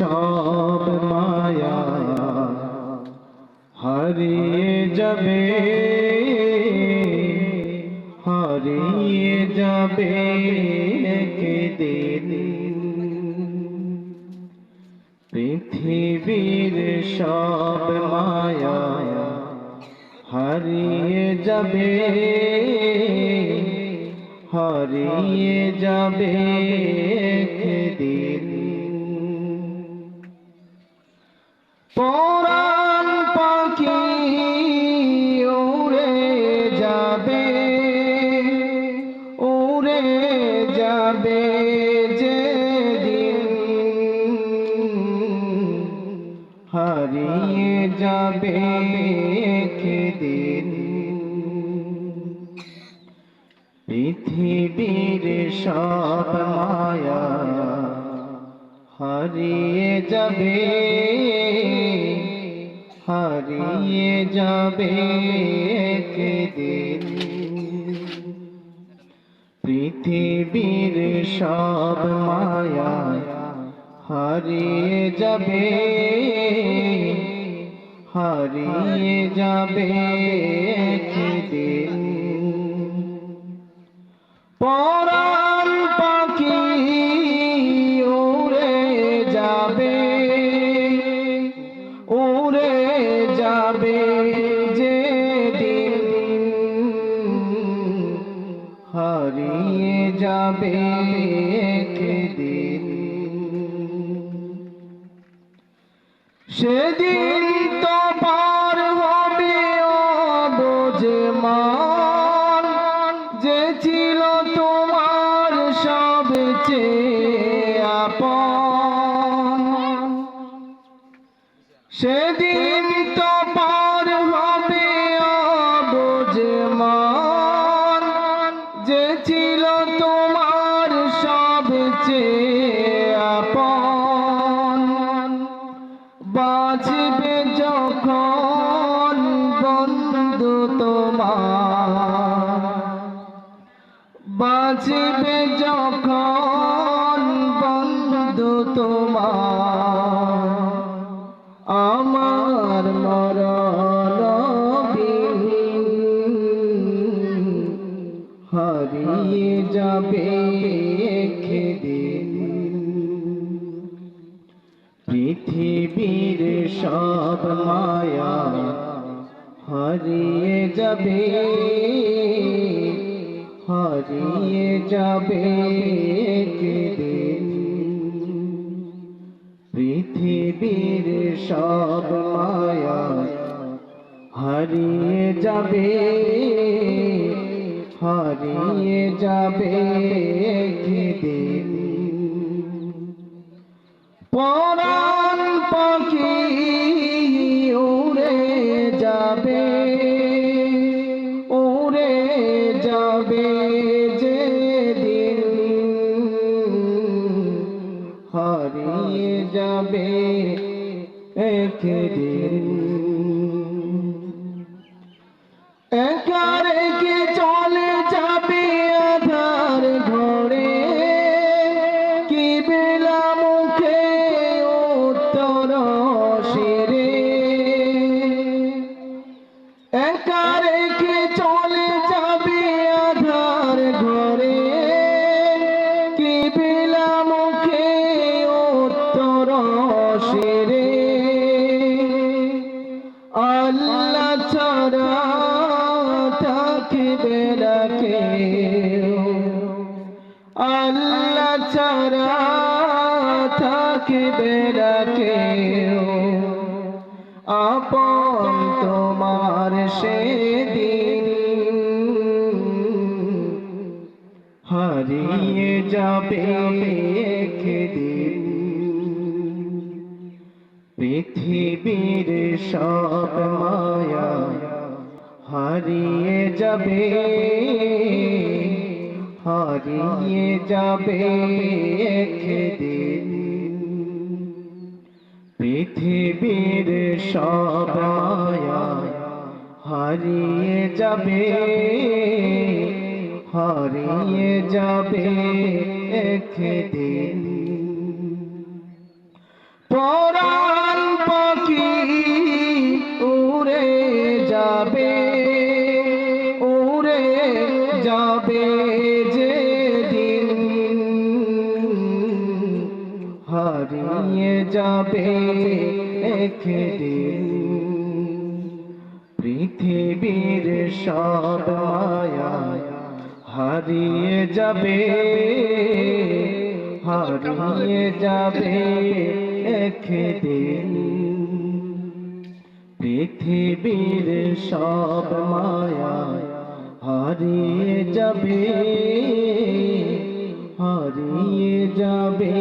সব মায়া হারিয়ে যাবে, হারিয়ে যাবে একদিন। পৃথিবীর সব মায়া হারিয়ে যাবে, হারিয়ে যাবে একদিন। পরাণ পাখি উড়ে যাবে, উড়ে যাবে যেদিন, হারিয়ে যাবে একদিন। পৃথিবীর সব মায়া হারিয়ে যাবে, হারিয়ে যাবে একদিন। পৃথিবীর সব মায়া হারিয়ে যাবে, হারিয়ে যাবে একদিন। পরাণ পাখি উড়ে যাবে, উড়ে যাবে যেদিন, হারিয়ে যাবে একদিন। সেদিন তো পার হবে অবুঝ মান, যে ছিল তোমার সবচেয়ে আপন। সেদিন তো পার হবে অবুঝ মান, যে ছিল তোমার সবচেয়ে আপন। বাঁচবে যখন বন্ধু তোমার, বাঁচবে যখন বন্ধু তোমার, আমার মরণ বিহীন হারিয়ে যাবে একদিন। পৃথিবীর সব মায়া হারিয়ে যাবে, হারিয়ে যাবে একদিন। পৃথিবীর সব মায়া হারিয়ে যাবে, হারিয়ে যাবে একদিন। পরাণ পাখি উড়ে যাবে, উড়ে যাবে যেদিন, হারিয়ে যাবে একদিন। একা রেখে চলে যাবে আধার ঘরে, কি বেলা মুখে উত্তর শিরে। একা রেখে চলে যাবে আধার ঘরে, কি বেলা মুখে উত্তর শিরে। আল্লাহ ছাড়া থাকবে না কেউ, আল্লাহ ছাড়া থাকবে না কেউ। আপন তোমার সেদিন হারিয়ে যাবে একদিন। পৃথিবীর সব মায়া হারিয়ে যাবে, হারিয়ে যাবে একদিন। পৃথিবীর সব মায়া হারিয়ে যাবে, হারিয়ে যাবে একদিন। হারিয়ে যাবে একদিন পৃথিবীর সব মায়া হারিয়ে যাবে হারিয়ে যাবে একদিন পৃথিবীর সব মায়া হারিয়ে যাবে হারিয়ে যাবে